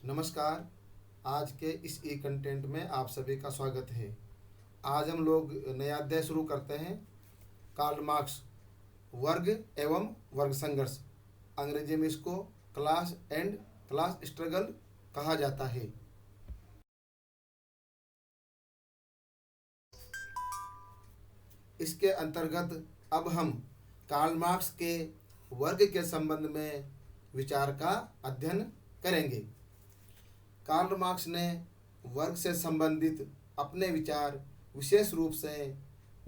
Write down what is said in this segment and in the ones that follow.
नमस्कार। आज के इस ई कंटेंट में आप सभी का स्वागत है। आज हम लोग नया अध्याय शुरू करते हैं। कार्ल मार्क्स, वर्ग एवं वर्ग संघर्ष। अंग्रेजी में इसको क्लास एंड क्लास स्ट्रगल कहा जाता है। इसके अंतर्गत अब हम कार्ल मार्क्स के वर्ग के संबंध में विचार का अध्ययन करेंगे। कार्ल मार्क्स ने वर्ग से संबंधित अपने विचार विशेष रूप से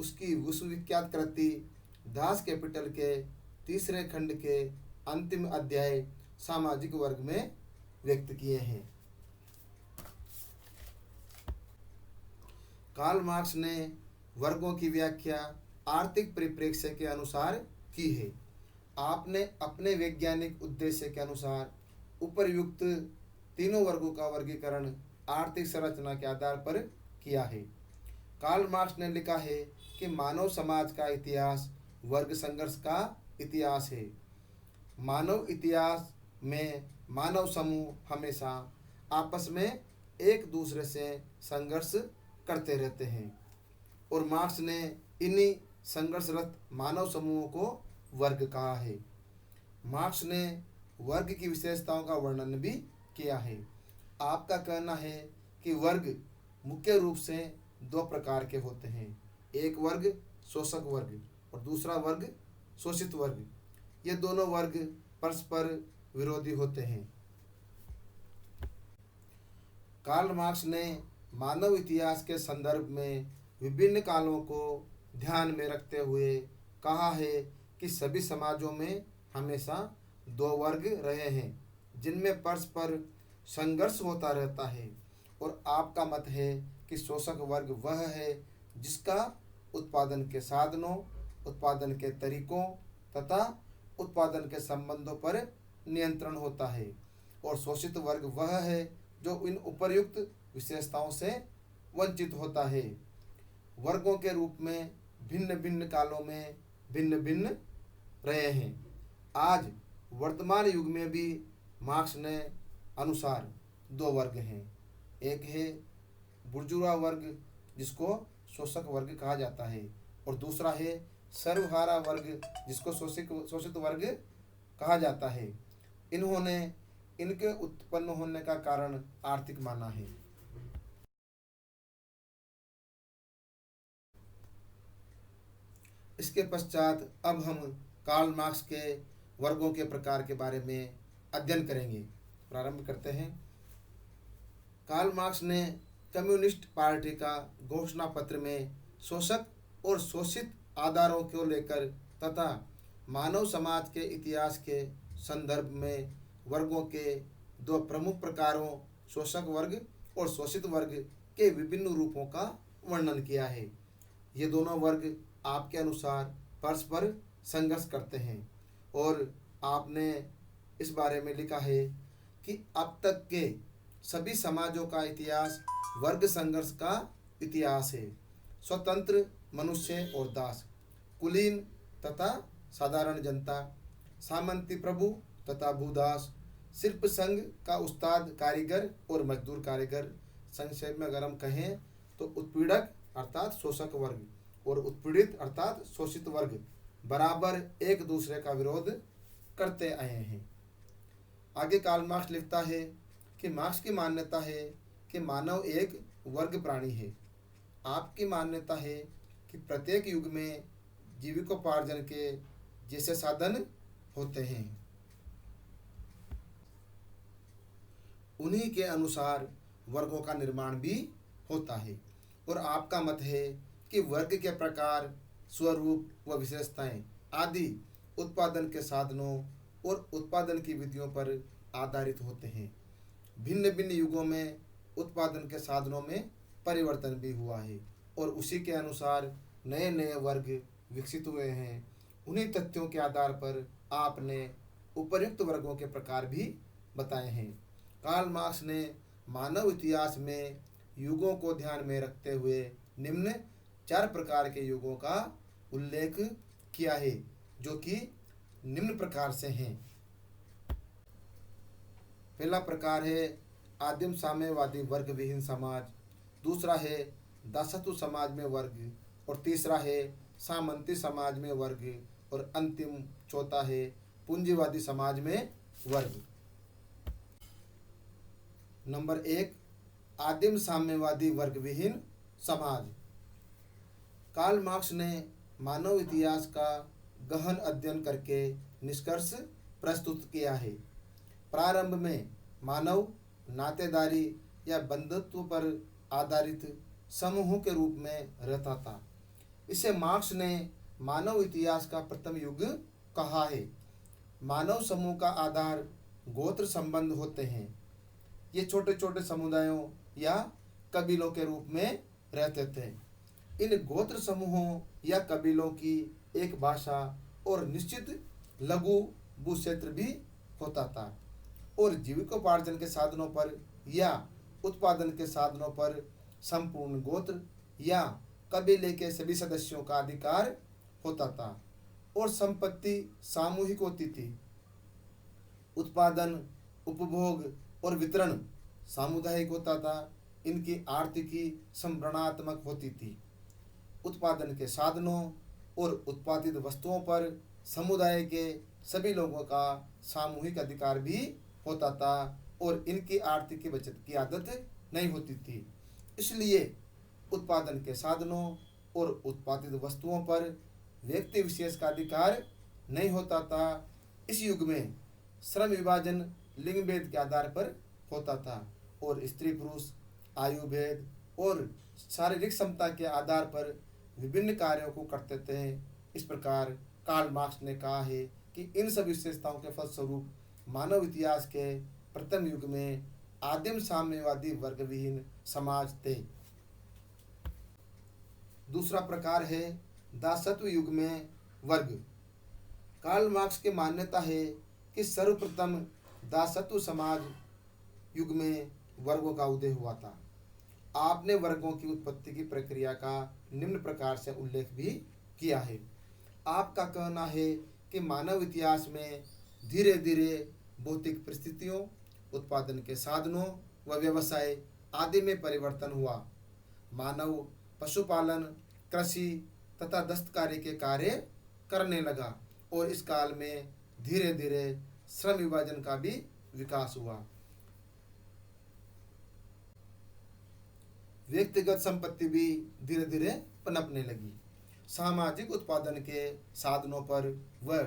उसकी विश्वविख्यात कृति दास कैपिटल के तीसरे खंड के अंतिम अध्याय सामाजिक वर्ग में व्यक्त किए हैं। कार्ल मार्क्स ने वर्गों की व्याख्या आर्थिक परिप्रेक्ष्य के अनुसार की है। आपने अपने वैज्ञानिक उद्देश्य के अनुसार उपर्युक्त तीनों वर्गों का वर्गीकरण आर्थिक संरचना के आधार पर किया है। कार्ल मार्क्स ने लिखा है कि मानव समाज का इतिहास वर्ग संघर्ष का इतिहास है। मानव इतिहास में मानव समूह हमेशा आपस में एक दूसरे से संघर्ष करते रहते हैं और मार्क्स ने इन्हीं संघर्षरत मानव समूहों को वर्ग कहा है। मार्क्स ने वर्ग की विशेषताओं का वर्णन भी किया है। आपका कहना है कि वर्ग मुख्य रूप से दो प्रकार के होते हैं। एक वर्ग शोषक वर्ग और दूसरा वर्ग शोषित वर्ग। ये दोनों वर्ग परस्पर विरोधी होते हैं। कार्ल मार्क्स ने मानव इतिहास के संदर्भ में विभिन्न कालों को ध्यान में रखते हुए कहा है कि सभी समाजों में हमेशा दो वर्ग रहे हैं जिनमें परस्पर संघर्ष होता रहता है, और आपका मत है कि शोषक वर्ग वह है जिसका उत्पादन के साधनों, उत्पादन के तरीकों तथा उत्पादन के संबंधों पर नियंत्रण होता है, और शोषित वर्ग वह है जो इन उपर्युक्त विशेषताओं से वंचित होता है। वर्गों के रूप में भिन्न भिन्न कालों में भिन्न भिन्न रहे हैं। आज वर्तमान युग में भी मार्क्स ने अनुसार दो वर्ग हैं। एक है बुर्जुआ वर्ग जिसको शोषक वर्ग कहा जाता है, और दूसरा है सर्वहारा वर्ग जिसको शोषित वर्ग कहा जाता है। इन्होंने इनके उत्पन्न होने का कारण आर्थिक माना है। इसके पश्चात अब हम कार्ल मार्क्स के वर्गों के प्रकार के बारे में अध्ययन करेंगे। प्रारंभ करते हैं। कार्ल मार्क्स ने कम्युनिस्ट पार्टी का घोषणा पत्र में शोषक और शोषित आधारों को लेकर तथा मानव समाज के इतिहास के संदर्भ में वर्गों के दो प्रमुख प्रकारों शोषक वर्ग और शोषित वर्ग के विभिन्न रूपों का वर्णन किया है। ये दोनों वर्ग आपके अनुसार परस्पर संघर्ष करते हैं, और आपने इस बारे में लिखा है कि अब तक के सभी समाजों का इतिहास वर्ग संघर्ष का इतिहास है। स्वतंत्र मनुष्य और दास, कुलीन तथा साधारण जनता, सामंती प्रभु तथा भूदास, शिल्प संघ का उस्ताद कारीगर और मजदूर कारीगर। संक्षेप में अगर हम कहें तो उत्पीड़क अर्थात शोषक वर्ग और उत्पीड़ित अर्थात शोषित वर्ग बराबर एक दूसरे का विरोध करते आए हैं। आगे कार्ल मार्क्स लिखता है कि मार्क्स की मान्यता है कि मानव एक वर्ग प्राणी है। आपकी मान्यता है कि प्रत्येक युग में जीविकोपार्जन के जैसे साधन होते हैं, उन्हीं के अनुसार वर्गों का निर्माण भी होता है, और आपका मत है कि वर्ग के प्रकार, स्वरूप व विशेषताएं आदि उत्पादन के साधनों और उत्पादन की विधियों पर आधारित होते हैं। भिन्न भिन्न युगों में उत्पादन के साधनों में परिवर्तन भी हुआ है, और उसी के अनुसार नए नए वर्ग विकसित हुए हैं। उन्हीं तथ्यों के आधार पर आपने उपर्युक्त वर्गों के प्रकार भी बताए हैं। कार्ल मार्क्स ने मानव इतिहास में युगों को ध्यान में रखते हुए निम्न 4 प्रकार के युगों का उल्लेख किया है, जो कि निम्न प्रकार से हैं। पहला प्रकार है आदिम साम्यवादी वर्ग विहीन समाज, दूसरा है दासत्व समाज में वर्ग, और तीसरा है सामंती समाज में वर्ग, और अंतिम चौथा है पूंजीवादी समाज में वर्ग। नंबर 1, आदिम साम्यवादी वर्ग विहीन समाज। कार्ल मार्क्स ने मानव इतिहास का गहन अध्ययन करके निष्कर्ष प्रस्तुत किया है। प्रारंभ में मानव नातेदारी या बंधुत्व पर आधारित समूहों के रूप में रहता था। इसे मार्क्स ने मानव इतिहास का प्रथम युग कहा है। मानव समूह का आधार गोत्र संबंध होते हैं। ये छोटे छोटे समुदायों या कबीलों के रूप में रहते थे। इन गोत्र समूहों या कबीलों की एक भाषा और निश्चित लघु भूक्षेत्र भी होता था, और जीविकोपार्जन के साधनों पर या उत्पादन के साधनों पर संपूर्ण गोत्र या कबीले के सभी सदस्यों का अधिकार होता था, और संपत्ति सामूहिक होती थी। उत्पादन, उपभोग और वितरण सामुदायिक होता था। इनकी आर्थिकी संभरणात्मक होती थी। उत्पादन के साधनों और उत्पादित वस्तुओं पर समुदाय के सभी लोगों का सामूहिक अधिकार भी होता था, और इनकी आर्थिक बचत की आदत नहीं होती थी। इसलिए उत्पादन के साधनों और उत्पादित वस्तुओं पर व्यक्ति विशेष का अधिकार नहीं होता था। इस युग में श्रम विभाजन लिंग भेद के आधार पर होता था, और स्त्री पुरुष, आयु भेद और शारीरिक क्षमता के आधार पर विभिन्न कार्यों को करते थे। इस प्रकार कार्ल मार्क्स ने कहा है कि इन सब विशेषताओं के फलस्वरूप मानव इतिहास के प्रथम युग में आदिम साम्यवादी वर्ग विहीन समाज थे। दूसरा प्रकार है दासत्व युग में वर्ग। कार्ल मार्क्स की मान्यता है कि सर्वप्रथम दासत्व समाज युग में वर्गों का उदय हुआ था। आपने वर्गों की उत्पत्ति की प्रक्रिया का निम्न प्रकार से उल्लेख भी किया है। आपका कहना है कि मानव इतिहास में धीरे धीरे भौतिक परिस्थितियों, उत्पादन के साधनों व व्यवसाय आदि में परिवर्तन हुआ। मानव पशुपालन, कृषि तथा दस्तकारी के कार्य करने लगा, और इस काल में धीरे धीरे श्रम विभाजन का भी विकास हुआ। व्यक्तिगत संपत्ति भी धीरे धीरे पनपने लगी। सामाजिक उत्पादन के साधनों पर व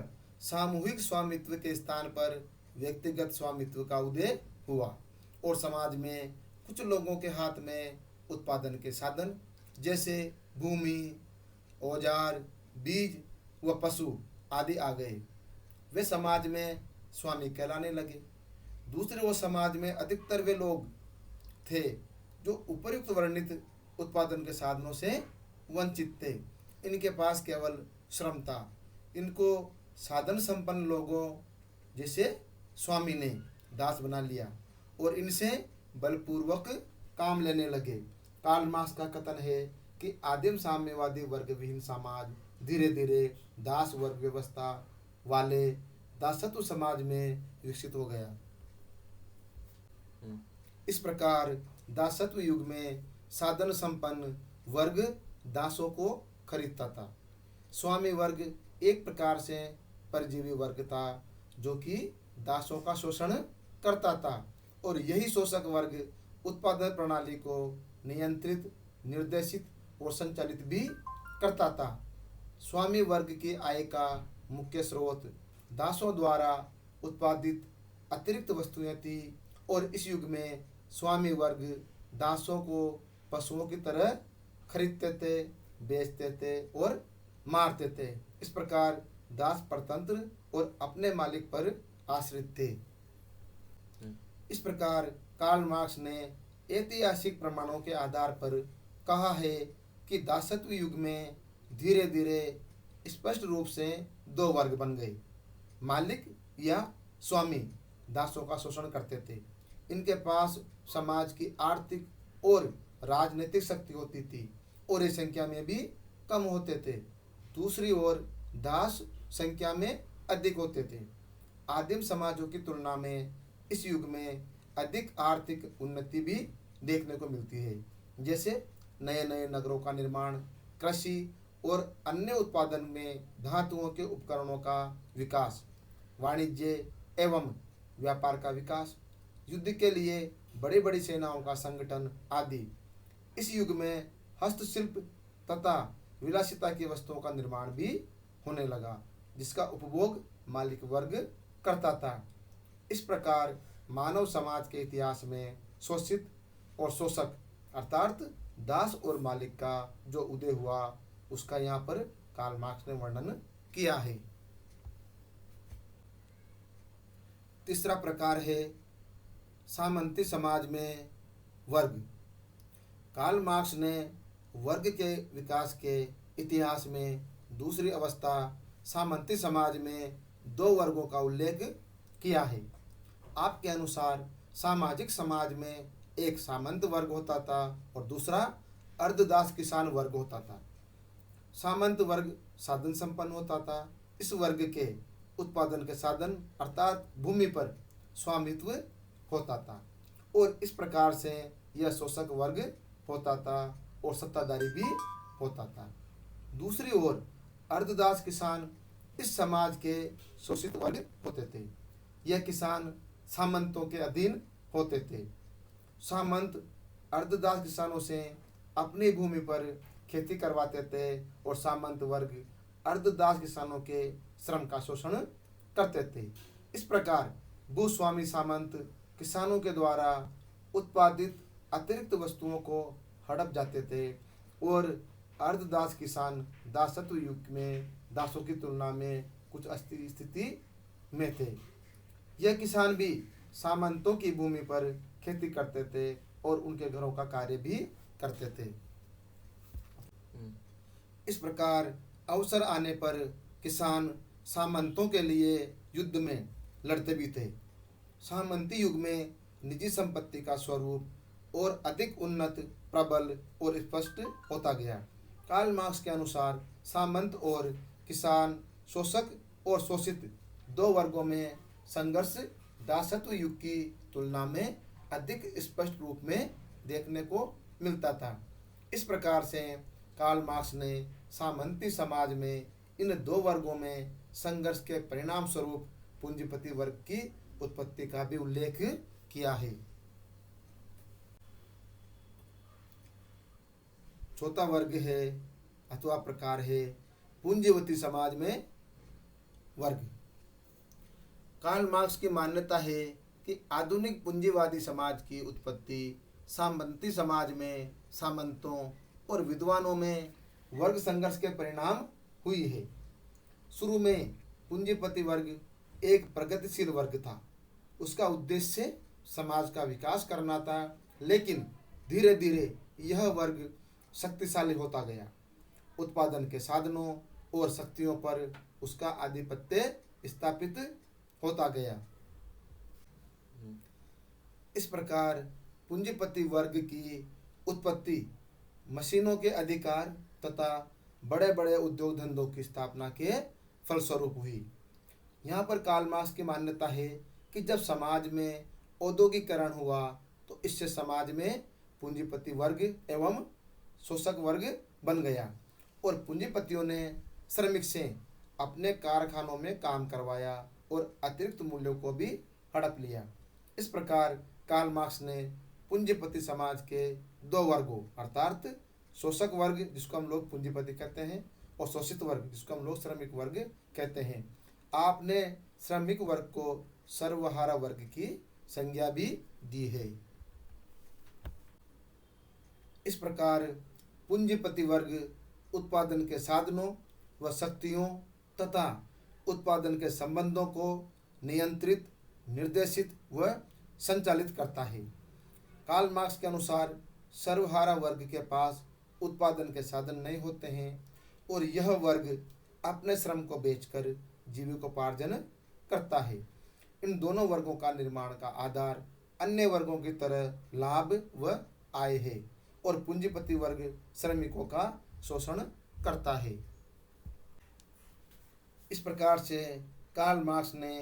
सामूहिक स्वामित्व के स्थान पर व्यक्तिगत स्वामित्व का उदय हुआ, और समाज में कुछ लोगों के हाथ में उत्पादन के साधन जैसे भूमि, औजार, बीज व पशु आदि आ गए। वे समाज में स्वामी कहलाने लगे। दूसरे वो समाज में अधिकतर वे लोग थे जो उपर्युक्त वर्णित उत्पादन के साधनों से वंचित थे। इनके पास केवल श्रम था। इनको साधन संपन्न लोगों जैसे स्वामी ने दास बना लिया, और इनसे बलपूर्वक काम लेने लगे। कार्ल मार्क्स का कथन है कि आदिम साम्यवादी वर्ग विहीन समाज धीरे धीरे दास वर्ग व्यवस्था वाले दासत्व समाज में विकसित हो गया। इस प्रकार दासत्व युग में साधन संपन्न वर्ग दासों को खरीदता था। स्वामी वर्ग एक प्रकार से परजीवी वर्ग था जो कि दासों का शोषण करता था, और यही शोषक वर्ग उत्पादन प्रणाली को नियंत्रित, निर्देशित और संचालित भी करता था। स्वामी वर्ग की आय का मुख्य स्रोत दासों द्वारा उत्पादित अतिरिक्त वस्तुएं थी, और इस युग में स्वामी वर्ग दासों को पशुओं की तरह खरीदते थे, बेचते थे और मारते थे। इस प्रकार दास परतंत्र और अपने मालिक पर आश्रित थे। इस प्रकार कार्ल मार्क्स ने ऐतिहासिक प्रमाणों के आधार पर कहा है कि दासत्व युग में धीरे धीरे स्पष्ट रूप से दो वर्ग बन गए। मालिक या स्वामी दासों का शोषण करते थे। इनके पास समाज की आर्थिक और राजनीतिक शक्ति होती थी, और ये संख्या में भी कम होते थे। दूसरी ओर दास संख्या में अधिक होते थे। आदिम समाजों की तुलना में इस युग में अधिक आर्थिक उन्नति भी देखने को मिलती है, जैसे नए नए नगरों का निर्माण, कृषि और अन्य उत्पादन में धातुओं के उपकरणों का विकास, वाणिज्य एवं व्यापार का विकास, युद्ध के लिए बड़ी बड़ी सेनाओं का संगठन आदि। इस युग में हस्तशिल्प तथा विलासिता की वस्तुओं का निर्माण भी होने लगा, जिसका उपभोग मालिक वर्ग करता था। इस प्रकार मानव समाज के इतिहास में शोषित और शोषक अर्थात दास और मालिक का जो उदय हुआ, उसका यहाँ पर कार्ल मार्क्स ने वर्णन किया है। तीसरा प्रकार है सामंती समाज में वर्ग। कार्ल मार्क्स ने वर्ग के विकास के इतिहास में दूसरी अवस्था सामंती समाज में दो वर्गों का उल्लेख किया है। आपके अनुसार सामाजिक समाज में एक सामंत वर्ग होता था और दूसरा अर्धदास किसान वर्ग होता था। सामंत वर्ग साधन संपन्न होता था। इस वर्ग के उत्पादन के साधन अर्थात भूमि पर स्वामित्व होता था और इस प्रकार से यह शोषक वर्ग होता था और सत्ताधारी भी होता था। दूसरी ओर अर्धदास किसान इस समाज के शोषित वर्ग होते थे। यह किसान सामंतों के अधीन होते थे। सामंत अर्धदास किसानों से अपनी भूमि पर खेती करवाते थे और सामंत वर्ग अर्धदास किसानों के श्रम का शोषण करते थे। इस प्रकार भूस्वामी सामंत किसानों के द्वारा उत्पादित अतिरिक्त वस्तुओं को हड़प जाते थे और अर्धदास किसान दासत्व युग में दासों की तुलना में कुछ अस्थिर स्थिति में थे। यह किसान भी सामंतों की भूमि पर खेती करते थे और उनके घरों का कार्य भी करते थे। इस प्रकार अवसर आने पर किसान सामंतों के लिए युद्ध में लड़ते भी थे। सामंती युग में निजी संपत्ति का स्वरूप और अधिक उन्नत, प्रबल और स्पष्ट होता गया। कार्ल मार्क्स के अनुसार सामंत और किसान, शोषक और शोषित दो वर्गों में संघर्ष दासत्व युग की तुलना में अधिक स्पष्ट रूप में देखने को मिलता था। इस प्रकार से कार्ल मार्क्स ने सामंती समाज में इन दो वर्गों में संघर्ष के परिणाम स्वरूप पूंजीपति वर्ग की उत्पत्ति का भी उल्लेख किया है। चौथा वर्ग है अथवा प्रकार है पूंजीवती समाज में वर्ग। कार्ल मार्क्स की मान्यता है कि आधुनिक पूंजीवादी समाज की उत्पत्ति सामंती समाज में सामंतों और विद्वानों में वर्ग संघर्ष के परिणाम हुई है। शुरू में पूंजीपति वर्ग एक प्रगतिशील वर्ग था। उसका उद्देश्य समाज का विकास करना था, लेकिन धीरे धीरे यह वर्ग शक्तिशाली होता गया। उत्पादन के साधनों और शक्तियों पर उसका आधिपत्य स्थापित होता गया। इस प्रकार पूंजीपति वर्ग की उत्पत्ति मशीनों के अधिकार तथा बड़े बड़े उद्योग धंधों की स्थापना के फलस्वरूप हुई। यहाँ पर कार्ल मार्क्स की मान्यता है कि जब समाज में औद्योगिकरण हुआ तो इससे समाज में पूंजीपति वर्ग एवं शोषक वर्ग बन गया और पूंजीपतियों ने श्रमिक से अपने कारखानों में काम करवाया और अतिरिक्त मूल्यों को भी हड़प लिया। इस प्रकार कार्ल मार्क्स ने पूंजीपति समाज के दो वर्गों अर्थात शोषक वर्ग जिसको हम लोग पूंजीपति कहते हैं और शोषित वर्ग जिसको हम लोग श्रमिक वर्ग कहते हैं, आपने श्रमिक वर्ग को सर्वहारा वर्ग की संज्ञा भी दी है। इस प्रकार पूंजीपति वर्ग उत्पादन के साधनों व शक्तियों तथा उत्पादन के संबंधों को नियंत्रित, निर्देशित व संचालित करता है। कार्ल मार्क्स के अनुसार सर्वहारा वर्ग के पास उत्पादन के साधन नहीं होते हैं और यह वर्ग अपने श्रम को बेचकर जीविकोपार्जन करता है। इन दोनों वर्गों का निर्माण का आधार अन्य वर्गों की तरह लाभ व आय है और पूंजीपति वर्ग श्रमिकों का शोषण करता है। इस प्रकार से कार्ल मार्क्स ने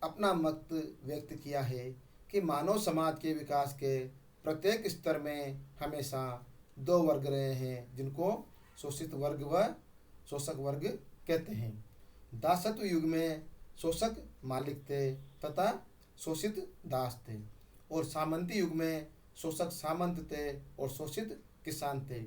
अपना मत व्यक्त किया है कि मानव समाज के विकास के प्रत्येक स्तर में हमेशा दो वर्ग रहे हैं, जिनको शोषित वर्ग व शोषक वर्ग कहते हैं। दासत्व युग में शोषक मालिक थे तथा शोषित दास थे, और सामंती युग में शोषक सामंत थे और शोषित किसान थे।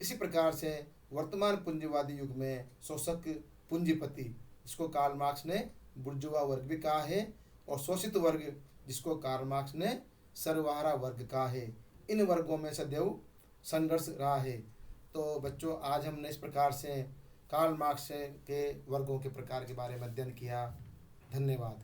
इसी प्रकार से वर्तमान पूंजीवादी युग में शोषक पूंजीपति, जिसको कार्ल मार्क्स ने बुर्जुआ वर्ग भी कहा है, और शोषित वर्ग, जिसको कार्ल मार्क्स ने सर्वहारा वर्ग कहा है। इन वर्गों में सदैव संघर्ष रहा है। तो बच्चों, आज हमने इस प्रकार से कार्ल मार्क्स के वर्गों के प्रकार के बारे में अध्ययन किया। धन्यवाद।